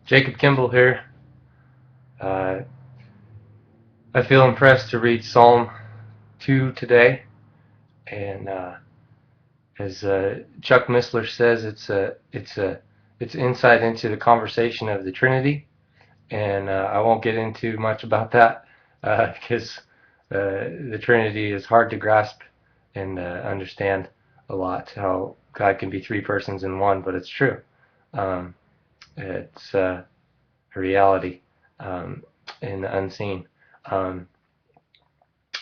Jacob Kimball here. Uh, I feel impressed to read Psalm 2 today, and as Chuck Missler says, it's insight into the conversation of the Trinity, and I won't get into much about that because the Trinity is hard to grasp and understand a lot. How God can be three persons in one, but it's true. Um, it's a reality in the unseen. Um,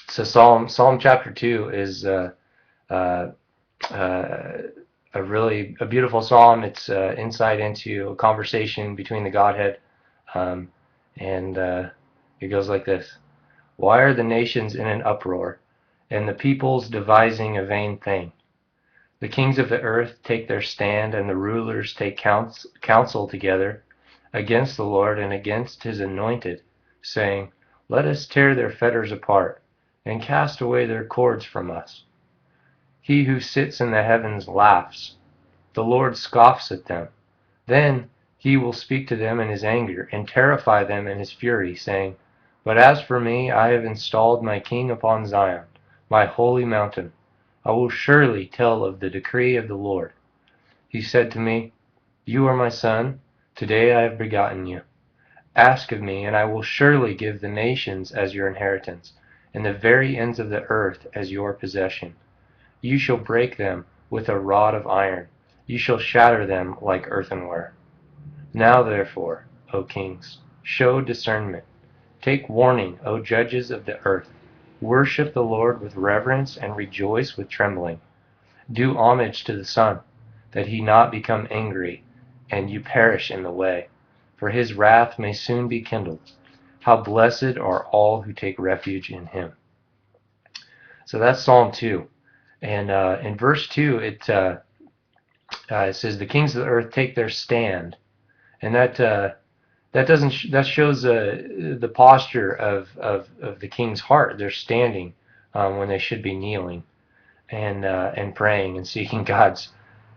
So Psalm chapter 2 is uh, uh, a beautiful psalm. It's insight into a conversation between the Godhead, um, and it goes like this: Why are the nations in an uproar, and the peoples devising a vain thing? The kings of the earth take their stand, and the rulers take counsel together against the Lord and against his anointed, saying, Let us tear their fetters apart, and cast away their cords from us. He who sits in the heavens laughs. The Lord scoffs at them. Then he will speak to them in his anger, and terrify them in his fury, saying, But as for me, I have installed my king upon Zion, my holy mountain. I will surely tell of the decree of the Lord. He said to me, You are my son. Today I have begotten you. Ask of me, and I will surely give the nations as your inheritance, and the very ends of the earth as your possession. You shall break them with a rod of iron. You shall shatter them like earthenware. Now therefore, O kings, show discernment. Take warning, O judges of the earth. Worship the Lord with reverence and rejoice with trembling. Do homage to the Son, that he not become angry, and you perish in the way, for his wrath may soon be kindled. How blessed are all who take refuge in him. So that's Psalm 2. And in verse 2, it says, The kings of the earth take their stand. And that shows the posture of the king's heart. They're standing when they should be kneeling and praying and seeking God's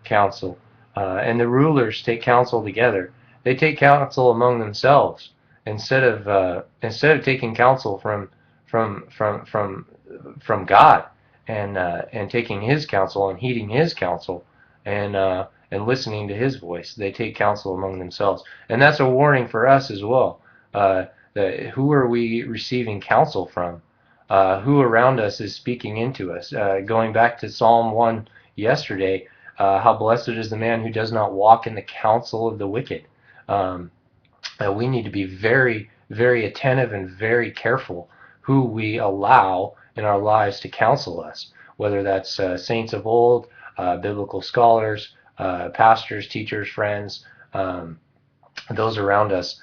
counsel. And the rulers take counsel together. They take counsel among themselves instead of taking counsel from God and taking His counsel and heeding His counsel and listening to His voice. They take counsel among themselves, and that's a warning for us as well. Who are we receiving counsel from? Who around us is speaking into us? Going back to Psalm 1 yesterday, how blessed is the man who does not walk in the counsel of the wicked. We need to be very, very attentive and very careful who we allow in our lives to counsel us, whether that's saints of old, biblical scholars, pastors, teachers, friends, those around us.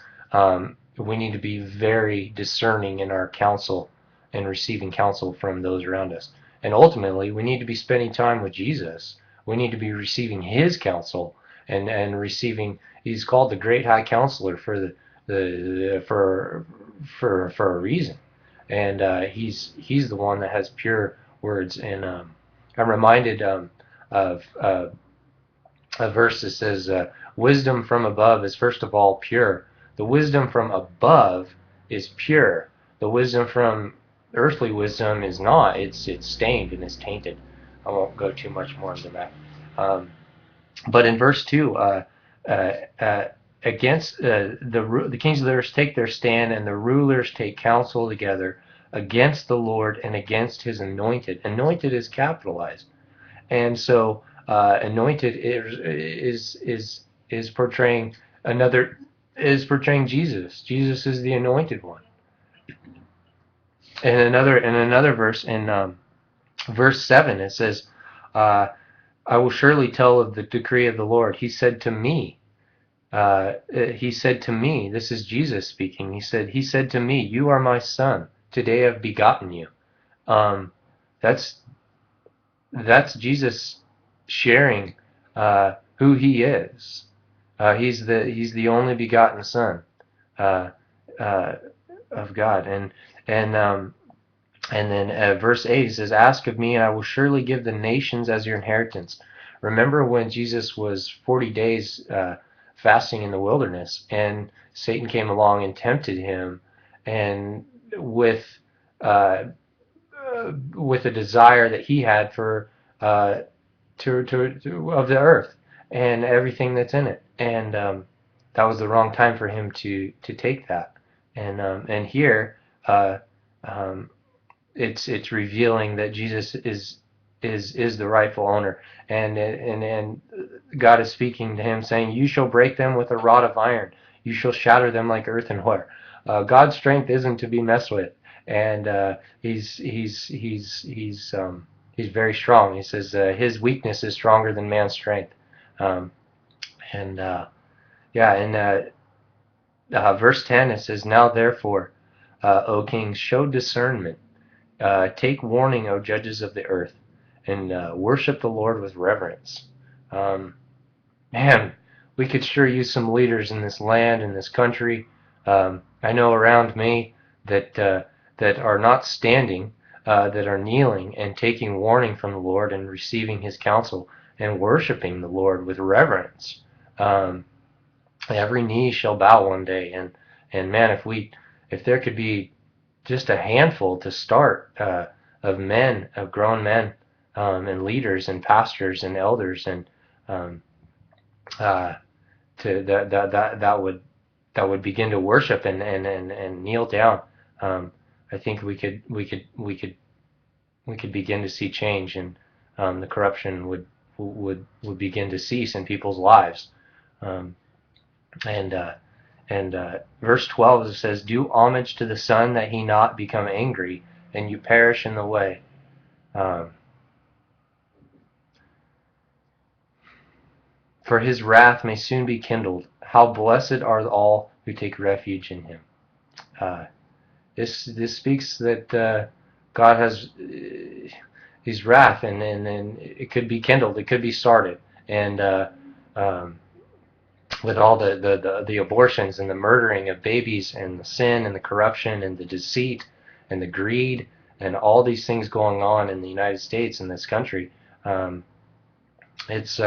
We need to be very discerning in our counsel and receiving counsel from those around us. And ultimately, we need to be spending time with Jesus. We need to be receiving His counsel and receiving. He's called the Great High Counselor for a reason, and he's the one that has pure words. And I'm reminded of a verse that says, "Wisdom from above is first of all pure. The wisdom from above is pure. The wisdom from earthly wisdom is not. It's stained and it's tainted." I won't go too much more into that. Um, but in verse 2, uh, uh, against the kings of the earth take their stand, and the rulers take counsel together against the Lord and against His anointed. Anointed is capitalized, and so anointed is portraying another is portraying Jesus. Jesus is the anointed one. And another verse in verse 7, it says, uh, "I will surely tell of the decree of the Lord. He said to me, this is Jesus speaking. He said to me, you are my son. Today I've begotten you." Um, that's Jesus sharing who He is. He's the only begotten Son uh, uh, of God, and and then verse 8 says, "Ask of me, and I will surely give the nations as your inheritance." Remember when Jesus was 40 days fasting in the wilderness, and Satan came along and tempted him, and with uh, with a desire that he had for uh, of the earth and everything that's in it, and that was the wrong time for him to take that. And here, uh, um, it's revealing that Jesus is the rightful owner, and God is speaking to him, saying, "You shall break them with a rod of iron. You shall shatter them like earthenware." God's strength isn't to be messed with, and he's very strong. He says his weakness is stronger than man's strength, um, and yeah, and verse 10 it says, "Now therefore, O kings, show discernment. Take warning, O judges of the earth, and worship the Lord with reverence." Um, Man, we could sure use some leaders in this land, in this country. I know around me that are not standing, that are kneeling and taking warning from the Lord and receiving His counsel and worshiping the Lord with reverence. Um, every knee shall bow one day, and man, if there could be just a handful to start of men, of grown men, and leaders and pastors and elders, and um, uh, to that would begin to worship and kneel down. I think we could begin to see change, and the corruption would begin to cease in people's lives. Um, and verse 12 it says, "Do homage to the Son, that he not become angry, and you perish in the way." Um, For his wrath may soon be kindled. How blessed are all who take refuge in him. Uh, this speaks that God has his wrath, and it could be kindled, it could be started, and um, with all the abortions and the murdering of babies and the sin and the corruption and the deceit and the greed and all these things going on in the United States, in this country, it's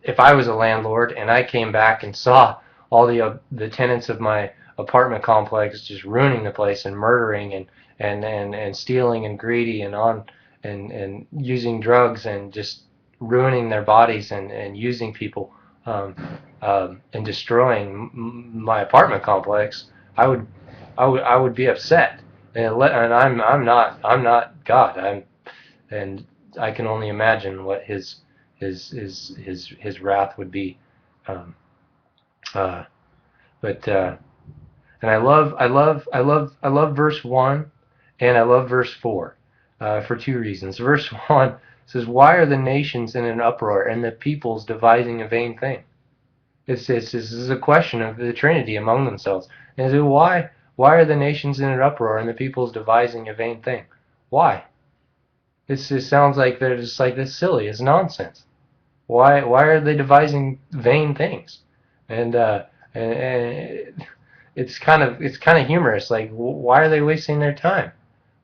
if I was a landlord and I came back and saw all the tenants of my apartment complex just ruining the place and murdering and stealing and greedy and using drugs and just ruining their bodies and using people, and destroying my apartment complex, I would be upset, and I'm not God. And I can only imagine what his wrath would be. Um, uh, but and I love verse 1, and I love verse 4 for two reasons. Verse 1 says, "Why are the nations in an uproar, and the peoples devising a vain thing?" This is a question of the Trinity among themselves. And so why are the nations in an uproar, and the peoples devising a vain thing? Why? This just sounds like they're just like, this silly. It's nonsense. Why are they devising vain things? And it's kind of humorous. Like, why are they wasting their time?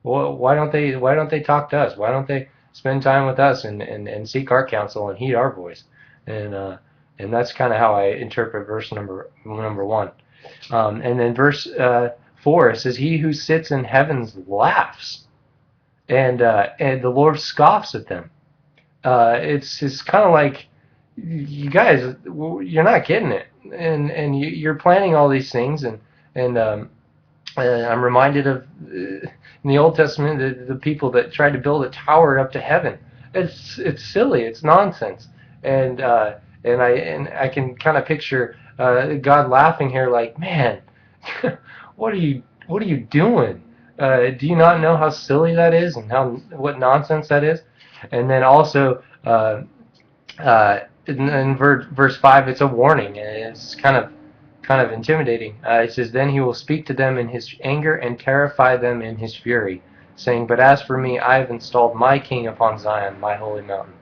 Why don't they talk to us? Why don't they spend time with us and seek our counsel and heed our voice? And and that's kind of how I interpret verse number 1. And then verse 4, it says, "He who sits in heavens laughs, and the Lord scoffs at them." It's kind of like, you guys, you're not getting it, and you're planning all these things, and I'm reminded of in the Old Testament the people that tried to build a tower up to heaven. It's silly, it's nonsense, and I can kind of picture God laughing here, like, man, what are you doing? Do you not know how silly that is, and what nonsense that is? And then also in verse 5, it's a warning, and it's kind of intimidating. It says, "Then he will speak to them in his anger and terrify them in his fury, saying, But as for me, I have installed my king upon Zion, my holy mountain."